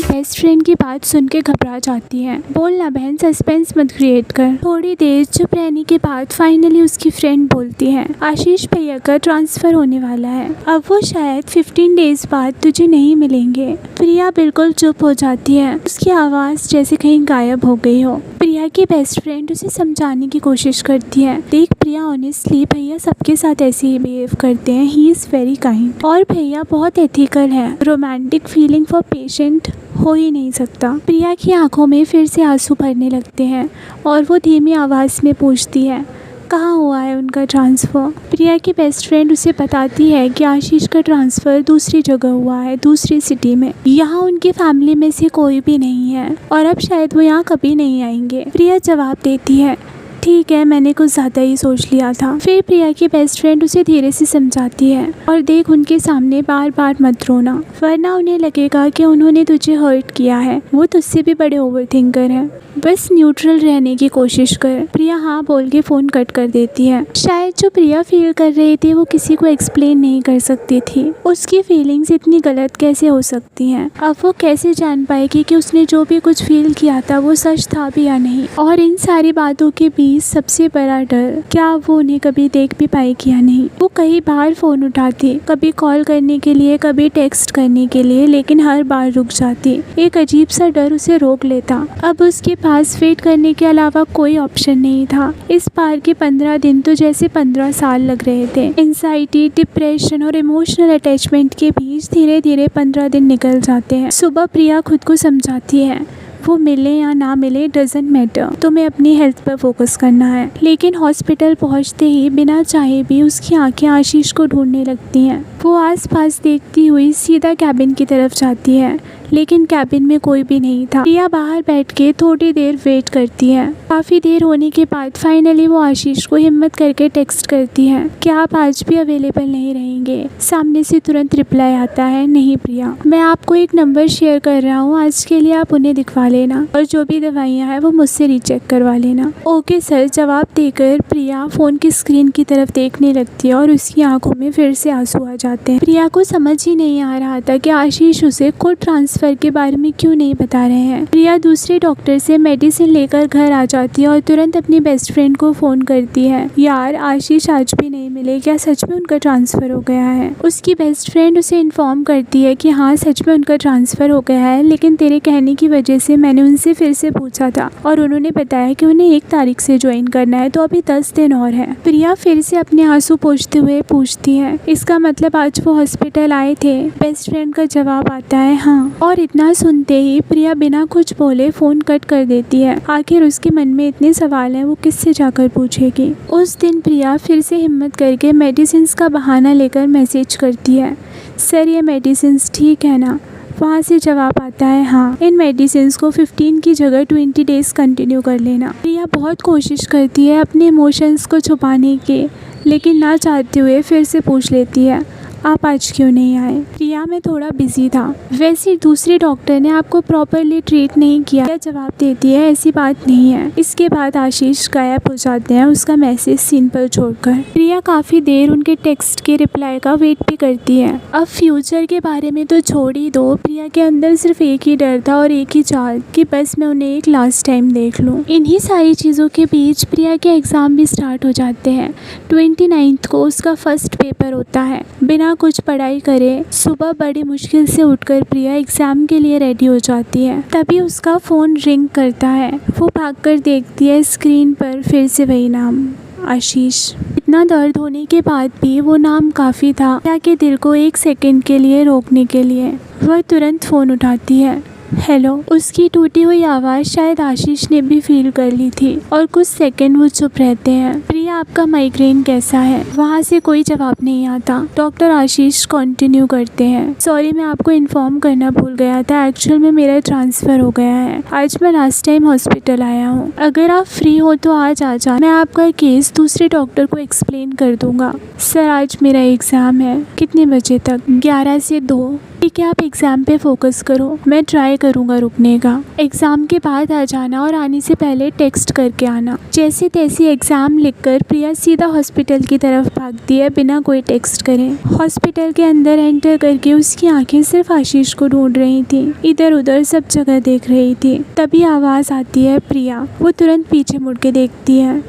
Best friend की बात सुन के घबरा जाती है। बोलना बहन, सस्पेंस मत क्रिएट कर। थोड़ी देर चुप रहने के बाद फाइनली उसकी फ्रेंड बोलती है, आशीष भैया का ट्रांसफर होने वाला है, अब वो शायद 15 डेज बाद तुझे नहीं मिलेंगे। प्रिया बिल्कुल चुप हो जाती है, उसकी आवाज़ जैसे कहीं गायब हो गई हो। प्रिया की बेस्ट फ्रेंड उसे समझाने की कोशिश करती है, देख प्रिया, ऑनेस्टली भैया सबके साथ ऐसे ही बिहेव करते हैं, ही इज़ वेरी काइंड और भैया बहुत एथिकल है, रोमांटिक फीलिंग फॉर पेशेंट हो ही नहीं सकता। प्रिया की आंखों में फिर से आंसू भरने लगते हैं और वो धीमी आवाज़ में पूछती है, कहाँ हुआ है उनका ट्रांसफ़र। प्रिया की बेस्ट फ्रेंड उसे बताती है कि आशीष का ट्रांसफ़र दूसरी जगह हुआ है, दूसरी सिटी में। यहाँ उनकी फैमिली में से कोई भी नहीं है और अब शायद वो यहाँ कभी नहीं आएंगे। प्रिया जवाब देती है, ठीक है, मैंने कुछ ज़्यादा ही सोच लिया था। फिर प्रिया की बेस्ट फ्रेंड उसे धीरे से समझाती है, और देख उनके सामने बार बार मत रोना, वरना उन्हें लगेगा कि उन्होंने तुझे हर्ट किया है। वो तुझसे भी बड़े ओवरथिंकर हैं, बस न्यूट्रल रहने की कोशिश कर। प्रिया हाँ बोल के फ़ोन कट कर देती है। शायद जो प्रिया फील कर रही थी वो किसी को एक्सप्लेन नहीं कर सकती थी। उसकी फीलिंग्स इतनी गलत कैसे हो सकती हैं? अब वो कैसे जान पाएगी कि उसने जो भी कुछ फील किया था वो सच था भी या नहीं? और इन सारी बातों के बीच सबसे बड़ा डर, क्या वो उन्हें कभी देख भी पाएगी या नहीं? वो कई बार फ़ोन उठाती, कभी कॉल करने के लिए, कभी टेक्स्ट करने के लिए, लेकिन हर बार रुक जाती। एक अजीब सा डर उसे रोक लेता। अब उसके पास वेट करने के अलावा कोई ऑप्शन नहीं था। इस बार के 15 दिन तो जैसे 15 साल लग रहे थे। एंजाइटी, डिप्रेशन और इमोशनल अटैचमेंट के बीच धीरे धीरे 15 दिन निकल जाते हैं। सुबह प्रिया खुद को समझाती है, वो मिले या ना मिले डजेंट मैटर, तुम्हें अपनी हेल्थ पर फोकस करना है। लेकिन हॉस्पिटल पहुंचते ही बिना चाहे भी उसकी आंखें आशीष को ढूंढने लगती हैं। वो आसपास देखती हुई सीधा कैबिन की तरफ जाती है, लेकिन कैबिन में कोई भी नहीं था। प्रिया बाहर बैठ के थोड़ी देर वेट करती है। काफ़ी देर होने के बाद फाइनली वो आशीष को हिम्मत करके टेक्स्ट करती है कि आप आज भी अवेलेबल नहीं रहेंगे। सामने से तुरंत रिप्लाई आता है, नहीं प्रिया, मैं आपको एक नंबर शेयर कर रहा हूँ, आज के लिए आप उन्हें दिखवा लेना और जो भी दवाइयाँ हैं वो मुझसे रीचेक करवा लेना। ओके सर जवाब देकर प्रिया फ़ोन की स्क्रीन की तरफ देखने लगती है और उसकी आंखों में फिर से आंसू आ जाते हैं। प्रिया को समझ ही नहीं आ रहा था कि आशीष उसे खुद ट्रांसफ़र के बारे में क्यों नहीं बता रहे हैं। प्रिया दूसरे डॉक्टर से मेडिसिन लेकर घर आ जाती है और तुरंत अपनी बेस्ट फ्रेंड को फ़ोन करती है, यार आशीष आज भी नहीं मिले, क्या सच में उनका ट्रांसफ़र हो गया है? उसकी बेस्ट फ्रेंड उसे इन्फॉर्म करती है कि हाँ सच में उनका ट्रांसफ़र हो गया है, लेकिन तेरे कहने की वजह से मैंने उनसे फिर से पूछा था और उन्होंने बताया कि उन्हें 1 तारीख से ज्वाइन करना है, तो अभी 10 दिन और है। प्रिया फिर से अपने आंसू पोंछते हुए पूछती है, इसका मतलब आज वो हॉस्पिटल आए थे? बेस्ट फ्रेंड का जवाब आता है हाँ। और इतना सुनते ही प्रिया बिना कुछ बोले फ़ोन कट कर देती है। आखिर उसके मन में इतने सवाल हैं, वो किससे जाकर पूछेगी? उस दिन प्रिया फिर से हिम्मत करके मेडिसिन का बहाना लेकर मैसेज करती है, सर ये मेडिसिन ठीक है ना? वहाँ से जवाब आता है हाँ, इन मेडिसिन को 15 की जगह 20 डेज़ कंटिन्यू कर लेना। प्रिया बहुत कोशिश करती है अपने इमोशंस को छुपाने की, लेकिन ना चाहते हुए फिर से पूछ लेती है, आप आज क्यों नहीं आए? प्रिया मैं थोड़ा बिजी था, वैसे दूसरे डॉक्टर ने आपको प्रॉपरली ट्रीट नहीं किया। प्रिया जवाब देती है, ऐसी बात नहीं है। इसके बाद आशीष गायब हो जाते हैं, उसका मैसेज सीन पर छोड़कर। प्रिया काफ़ी देर उनके टेक्स्ट के रिप्लाई का वेट भी करती है। अब फ्यूचर के बारे में तो छोड़ ही दो, प्रिया के अंदर सिर्फ एक ही डर था और एक ही चाह कि बस मैं उन्हें एक लास्ट टाइम देख लूँ। इन्हीं सारी चीज़ों के बीच प्रिया के एग्ज़ाम भी स्टार्ट हो जाते हैं। 29 को उसका फर्स्ट पेपर होता है। बिना कुछ पढ़ाई करे सुबह बड़ी मुश्किल से उठकर प्रिया एग्ज़ाम के लिए रेडी हो जाती है। तभी उसका फ़ोन रिंग करता है। वो भागकर देखती है, स्क्रीन पर फिर से वही नाम, आशीष। इतना दर्द होने के बाद भी वो नाम काफ़ी था प्रिया के दिल को एक सेकंड के लिए रोकने के लिए। वह तुरंत फ़ोन उठाती है, हेलो। उसकी टूटी हुई आवाज़ शायद आशीष ने भी फील कर ली थी और कुछ सेकंड वो चुप रहते हैं। प्रिया आपका माइग्रेन कैसा है? वहाँ से कोई जवाब नहीं आता। डॉक्टर आशीष कंटिन्यू करते हैं, सॉरी मैं आपको इन्फॉर्म करना भूल गया था, एक्चुअल में मेरा ट्रांसफ़र हो गया है। आज मैं लास्ट टाइम हॉस्पिटल आया हूँ, अगर आप फ्री हो तो आज आ जाओ, मैं आपका केस दूसरे डॉक्टर को एक्सप्लेन कर दूँगा। सर आज मेरा एग्ज़ाम है, कितने बजे तक? 11 से 2। ठीक है, आप एग्ज़ाम पे फोकस करो, मैं ट्राई करूँगा रुकने का। एग्ज़ाम के बाद आ जाना और आने से पहले टेक्स्ट करके आना। जैसे तैसे एग्ज़ाम लिखकर प्रिया सीधा हॉस्पिटल की तरफ भागती है बिना कोई टेक्स्ट करे। हॉस्पिटल के अंदर एंटर करके उसकी आंखें सिर्फ आशीष को ढूंढ रही थी, इधर उधर सब जगह देख रही थी। तभी आवाज़ आती है प्रिया। वो तुरंत पीछे मुड़ के देखती है।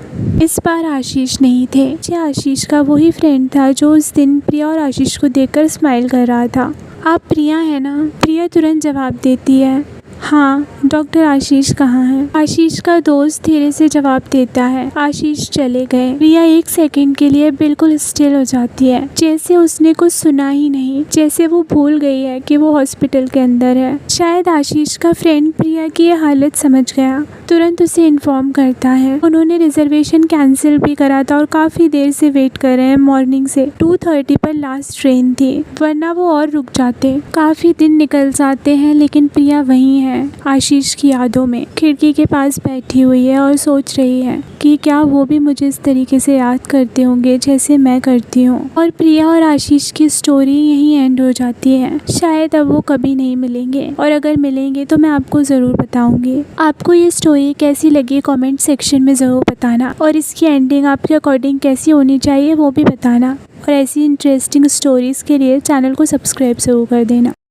इस बार आशीष नहीं थे। ये आशीष का वही फ्रेंड था जो उस दिन प्रिया और आशीष को देखकर स्माइल कर रहा था। आप प्रिया है ना? प्रिया तुरंत जवाब देती है, हाँ। डॉक्टर आशीष कहाँ है? आशीष का दोस्त धीरे से जवाब देता है, आशीष चले गए। प्रिया एक सेकंड के लिए बिल्कुल स्टिल हो जाती है, जैसे उसने कुछ सुना ही नहीं, जैसे वो भूल गई है कि वो हॉस्पिटल के अंदर है। शायद आशीष का फ्रेंड प्रिया की ये हालत समझ गया, तुरंत उसे इन्फॉर्म करता है। उन्होंने रिजर्वेशन कैंसिल भी करा था और काफ़ी देर से वेट कर रहे हैं। मॉर्निंग से 2:30 पर लास्ट ट्रेन थी, वरना वो और रुक जाते। काफ़ी दिन निकल जाते हैं लेकिन प्रिया वहीं है, आशीष की यादों में। खिड़की के पास बैठी हुई है और सोच रही है कि क्या वो भी मुझे इस तरीके से याद करते होंगे जैसे मैं करती हूँ। और प्रिया और आशीष की स्टोरी यहीं एंड हो जाती है। शायद अब वो कभी नहीं मिलेंगे, और अगर मिलेंगे तो मैं आपको ज़रूर बताऊंगी। आपको ये स्टोरी कैसी लगी कमेंट सेक्शन में ज़रूर बताना, और इसकी एंडिंग आपके अकॉर्डिंग कैसी होनी चाहिए वो भी बताना। और ऐसी इंटरेस्टिंग स्टोरीज़ के लिए चैनल को सब्सक्राइब ज़रूर कर देना।